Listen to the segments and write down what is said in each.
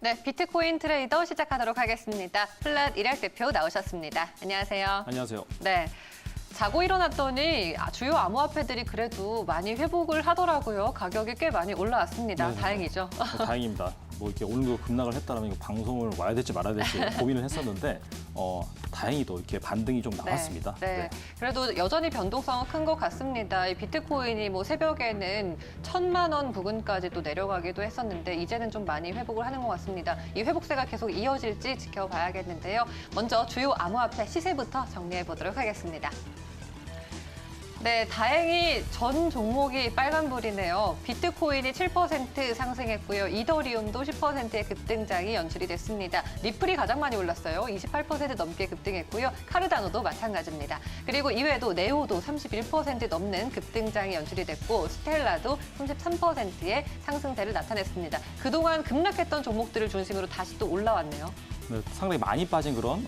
네, 비트코인 트레이더 시작하도록 하겠습니다. 플랫 일약 대표 나오셨습니다. 안녕하세요. 안녕하세요. 네. 자고 일어났더니 주요 암호화폐들이 그래도 많이 회복을 하더라고요. 가격이 꽤 많이 올라왔습니다. 네, 다행이죠. 네, 다행입니다. 뭐 이렇게 오늘도 급락을 했다면 이거 방송을 와야 될지 말아야 될지 고민을 했었는데 다행히도 이렇게 반등이 좀 나왔습니다. 네. 그래도 여전히 변동성은 큰 것 같습니다. 이 비트코인이 뭐 새벽에는 1,000만 원 부근까지 또 내려가기도 했었는데 이제는 좀 많이 회복을 하는 것 같습니다. 이 회복세가 계속 이어질지 지켜봐야겠는데요. 먼저 주요 암호화폐 시세부터 정리해 보도록 하겠습니다. 네, 다행히 전 종목이 빨간불이네요. 비트코인이 7% 상승했고요. 이더리움도 10%의 급등장이 연출이 됐습니다. 리플이 가장 많이 올랐어요. 28% 넘게 급등했고요. 카르다노도 마찬가지입니다. 그리고 이외에도 네오도 31% 넘는 급등장이 연출이 됐고 스텔라도 33%의 상승세를 나타냈습니다. 그동안 급락했던 종목들을 중심으로 다시 또 올라왔네요. 네, 상당히 많이 빠진 그런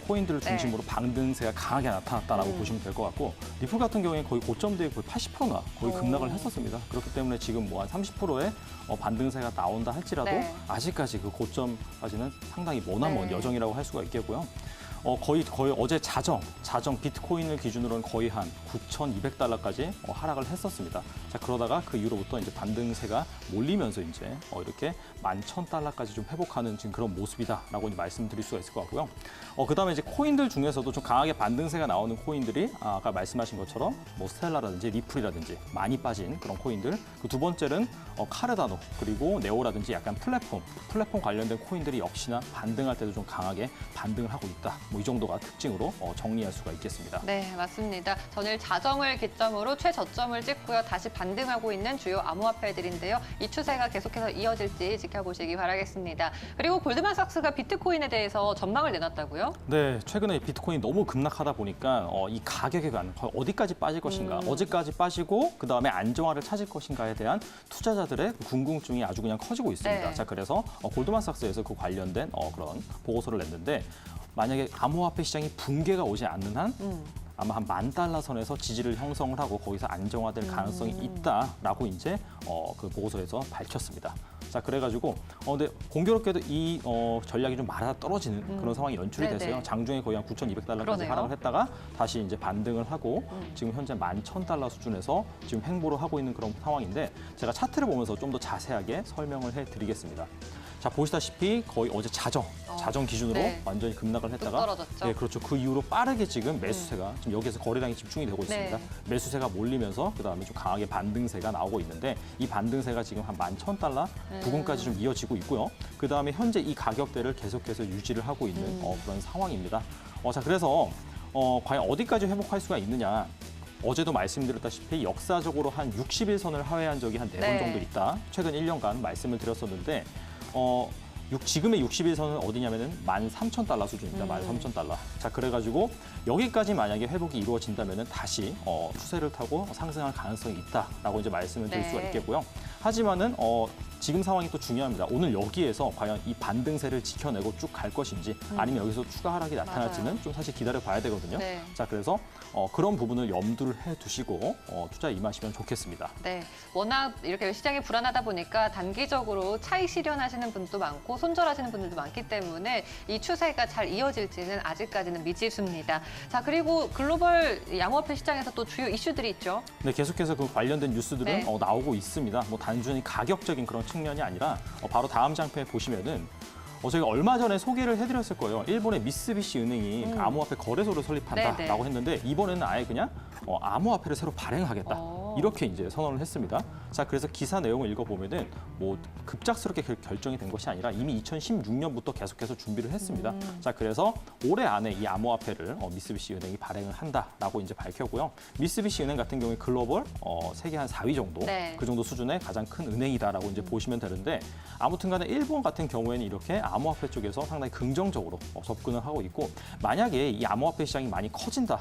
코인들을 중심으로 네. 반등세가 강하게 나타났다라고 보시면 될 것 같고 리플 같은 경우에 거의 고점대에 거의 80%나 거의 급락을 했었습니다. 그렇기 때문에 지금 뭐 한 30%의 반등세가 나온다 할지라도 네. 아직까지 그 고점까지는 상당히 머나먼 여정이라고 할 수가 있겠고요. 거의 어제 자정 비트코인을 기준으로는 거의 한 9,200달러까지 하락을 했었습니다. 자, 그러다가 그 이후로부터 이제 반등세가 몰리면서 이제 이렇게 11,000달러까지 좀 회복하는 지금 그런 모습이다라고 이제 말씀드릴 수가 있을 것 같고요. 그다음에 이제 코인들 중에서도 좀 강하게 반등세가 나오는 코인들이 아까 말씀하신 것처럼 뭐 스텔라라든지 리플이라든지 많이 빠진 그런 코인들. 그 두 번째는 카르다노 그리고 네오라든지 약간 플랫폼 관련된 코인들이 역시나 반등할 때도 좀 강하게 반등을 하고 있다. 뭐 이 정도가 특징으로 정리할 수가 있겠습니다. 네, 맞습니다. 전일 자정을 기점으로 최저점을 찍고요. 다시 반등하고 있는 주요 암호화폐들인데요. 이 추세가 계속해서 이어질지 지켜보시기 바라겠습니다. 그리고 골드만삭스가 비트코인에 대해서 전망을 내놨다고요? 네, 최근에 비트코인이 너무 급락하다 보니까 이 가격의 관, 어디까지 빠질 것인가, 어디까지 빠지고 그다음에 안정화를 찾을 것인가에 대한 투자자들의 궁금증이 아주 그냥 커지고 있습니다. 네. 자, 그래서 골드만삭스에서 그 관련된 그런 보고서를 냈는데 만약에 암호화폐 시장이 붕괴가 오지 않는 한 아마 한 $10,000 선에서 지지를 형성을 하고 거기서 안정화될 가능성이 있다라고 이제 그 보고서에서 밝혔습니다. 자, 그래가지고 근데 공교롭게도 이 전략이 좀 말아 떨어지는 그런 상황이 연출이 네네. 됐어요. 장중에 거의 한 9,200달러까지 그러네요. 하락을 했다가 다시 이제 반등을 하고 지금 현재 11,000달러 수준에서 지금 횡보를 하고 있는 그런 상황인데 제가 차트를 보면서 좀 더 자세하게 설명을 해드리겠습니다. 자, 보시다시피 거의 어제 자정 기준으로 네. 완전히 급락을 뚝 했다가 떨어졌죠. 네, 그렇죠. 그 이후로 빠르게 지금 매수세가 지금 여기에서 거래량이 집중이 되고 있습니다. 네. 매수세가 몰리면서 그다음에 좀 강하게 반등세가 나오고 있는데 이 반등세가 지금 한 11,000달러 부근까지 좀 이어지고 있고요. 그다음에 현재 이 가격대를 계속해서 유지를 하고 있는 그런 상황입니다. 자, 그래서 과연 어디까지 회복할 수가 있느냐? 어제도 말씀드렸다시피 역사적으로 한 60일선을 하회한 적이 한 4번 네. 정도 있다. 최근 1년간 말씀을 드렸었는데 지금의 60일선은 어디냐면은 13,000달러 수준입니다. 13,000달러. 자, 그래가지고 여기까지 만약에 회복이 이루어진다면은 다시 추세를 타고 상승할 가능성이 있다라고 이제 말씀을 드릴 네. 수가 있겠고요. 하지만은 지금 상황이 또 중요합니다. 오늘 여기에서 과연 이 반등세를 지켜내고 쭉 갈 것인지 아니면 여기서 추가 하락이 나타날지는 맞아요. 좀 사실 기다려 봐야 되거든요. 네. 자, 그래서 그런 부분을 염두를 해두시고 투자에 임하시면 좋겠습니다. 네, 워낙 이렇게 시장이 불안하다 보니까 단기적으로 차익 실현하시는 분도 많고 손절하시는 분들도 많기 때문에 이 추세가 잘 이어질지는 아직까지는 미지수입니다. 자, 그리고 글로벌 양호화폐 시장에서 또 주요 이슈들이 있죠. 네, 계속해서 그 관련된 뉴스들은 네. 나오고 있습니다. 뭐 단순히 가격적인 그런 측면이 아니라 바로 다음 장표에 보시면은 저희가 얼마 전에 소개를 해드렸을 거예요. 일본의 미쓰비시 은행이 암호화폐 거래소를 설립한다라고 네네. 했는데 이번에는 아예 그냥 암호화폐를 새로 발행하겠다. 이렇게 이제 선언을 했습니다. 자, 그래서 기사 내용을 읽어보면은 뭐 급작스럽게 결정이 된 것이 아니라 이미 2016년부터 계속해서 준비를 했습니다. 자, 그래서 올해 안에 이 암호화폐를 미쓰비시 은행이 발행을 한다라고 이제 밝혔고요. 미쓰비시 은행 같은 경우에 글로벌 세계 한 4위 정도 네. 그 정도 수준의 가장 큰 은행이다라고 이제 보시면 되는데 아무튼간에 일본 같은 경우에는 이렇게 암호화폐 쪽에서 상당히 긍정적으로 접근을 하고 있고 만약에 이 암호화폐 시장이 많이 커진다.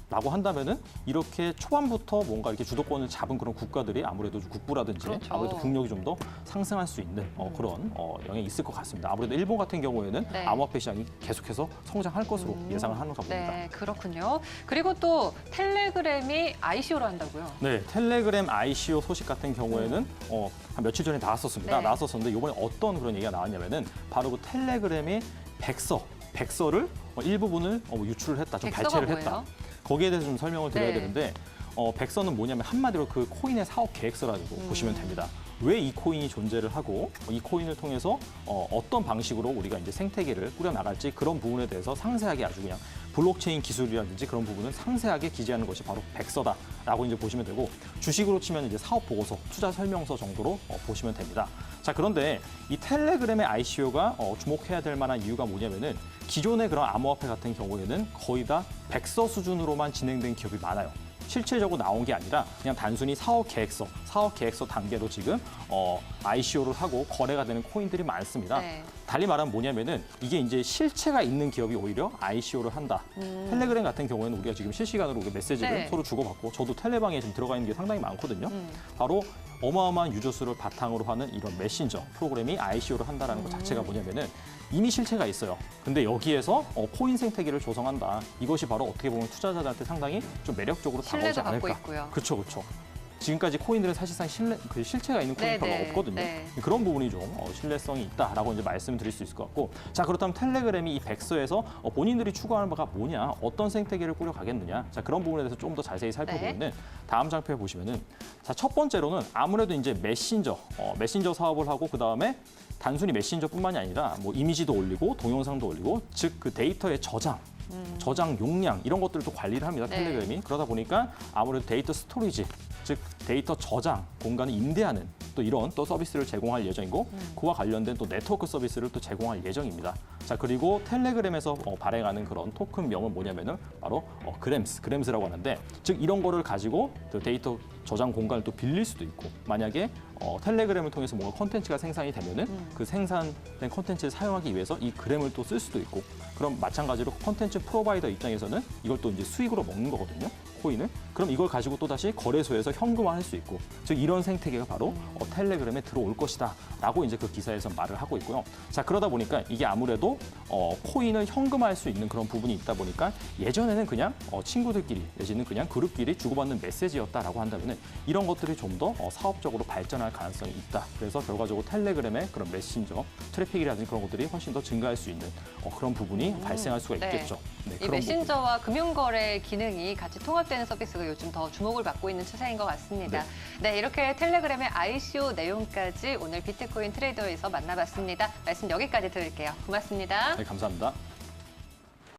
라고 한다면은 이렇게 초반부터 뭔가 이렇게 주도권을 잡은 그런 국가들이 아무래도 국부라든지 그렇죠. 아무래도 국력이 좀 더 상승할 수 있는 그런 영향이 있을 것 같습니다. 아무래도 일본 같은 경우에는 네. 암호화폐 시장이 계속해서 성장할 것으로 예상을 하는가 봅니다. 네, 그렇군요. 그리고 또 텔레그램이 ICO를 한다고요? 네, 텔레그램 ICO 소식 같은 경우에는 한 며칠 전에 나왔었습니다. 네. 나왔었는데 이번에 어떤 그런 얘기가 나왔냐면은 바로 그 텔레그램이 백서를 일부분을 유출을 했다, 좀 백서가 발췌를 뭐예요? 했다. 거기에 대해서 좀 설명을 드려야 네. 되는데 백서는 뭐냐면 한마디로 그 코인의 사업 계획서라고 보시면 됩니다. 왜 이 코인이 존재를 하고 이 코인을 통해서 어떤 방식으로 우리가 이제 생태계를 꾸려 나갈지 그런 부분에 대해서 상세하게 아주 그냥 블록체인 기술이라든지 그런 부분을 상세하게 기재하는 것이 바로 백서다라고 이제 보시면 되고 주식으로 치면 이제 사업 보고서, 투자 설명서 정도로 보시면 됩니다. 자, 그런데 이 텔레그램의 ICO가 주목해야 될 만한 이유가 뭐냐면은 기존의 그런 암호화폐 같은 경우에는 거의 다 백서 수준으로만 진행된 기업이 많아요. 실질적으로 나온 게 아니라 그냥 단순히 사업 계획서 단계로 지금 ICO를 하고 거래가 되는 코인들이 많습니다. 네. 달리 말하면 뭐냐면은 이게 이제 실체가 있는 기업이 오히려 ICO를 한다. 텔레그램 같은 경우에는 우리가 지금 실시간으로 우리가 메시지를 네. 서로 주고받고 저도 텔레방에 지금 들어가 있는 게 상당히 많거든요. 바로 어마어마한 유저 수를 바탕으로 하는 이런 메신저 프로그램이 ICO를 한다는 것 자체가 뭐냐면은 이미 실체가 있어요. 근데 여기에서 코인 생태계를 조성한다. 이것이 바로 어떻게 보면 투자자들한테 상당히 좀 매력적으로 다가오지 신뢰도 갖고 않을까. 있고요. 그렇죠. 지금까지 코인들은 사실상 실체가 있는 코인이 별로 네네. 없거든요. 네. 그런 부분이 좀 신뢰성이 있다라고 이제 말씀드릴 수 있을 것 같고, 자 그렇다면 텔레그램이 이 백서에서 본인들이 추구하는 바가 뭐냐, 어떤 생태계를 꾸려가겠느냐, 자 그런 부분에 대해서 좀 더 자세히 살펴보면은 다음 장표에 보시면은 자 첫 번째로는 아무래도 이제 메신저 사업을 하고 그 다음에 단순히 메신저뿐만이 아니라 뭐 이미지도 올리고 동영상도 올리고 즉 그 데이터의 저장 용량 이런 것들을 또 관리를 합니다. 네. 텔레그램이. 그러다 보니까 아무래도 데이터 스토리지 즉 데이터 저장 공간을 임대하는 또 이런 또 서비스를 제공할 예정이고 그와 관련된 또 네트워크 서비스를 또 제공할 예정입니다. 자 그리고 텔레그램에서 발행하는 그런 토큰명은 뭐냐면은 바로 그램스라고 하는데 즉 이런 거를 가지고 그 데이터 저장 공간을 또 빌릴 수도 있고 만약에 텔레그램을 통해서 뭔가 콘텐츠가 생산이 되면은 그 생산된 콘텐츠를 사용하기 위해서 이 그램을 또 쓸 수도 있고 그럼 마찬가지로 콘텐츠 프로바이더 입장에서는 이걸 또 이제 수익으로 먹는 거거든요. 코인을. 그럼 이걸 가지고 또 다시 거래소에서 현금화할 수 있고 즉 이런 생태계가 바로 텔레그램에 들어올 것이다라고 이제 그 기사에서 말을 하고 있고요. 자 그러다 보니까 이게 아무래도 코인을 현금화할 수 있는 그런 부분이 있다 보니까 예전에는 그냥 친구들끼리 내지는 그냥 그룹끼리 주고받는 메시지였다라고 한다면은 이런 것들이 좀 더 사업적으로 발전할 가능성이 있다. 그래서 결과적으로 텔레그램의 그런 메신저 트래픽이라든지 그런 것들이 훨씬 더 증가할 수 있는 그런 부분이 발생할 수가 네. 있겠죠. 네, 이 그런 메신저와 금융거래 기능이 같이 통합되는 서비스가 요즘 더 주목을 받고 있는 추세인 것 같습니다. 네, 이렇게 텔레그램의 ICO 내용까지 오늘 비트코인 트레이더에서 만나봤습니다. 말씀 여기까지 들을게요. 고맙습니다. 부분. 네, 감사합니다.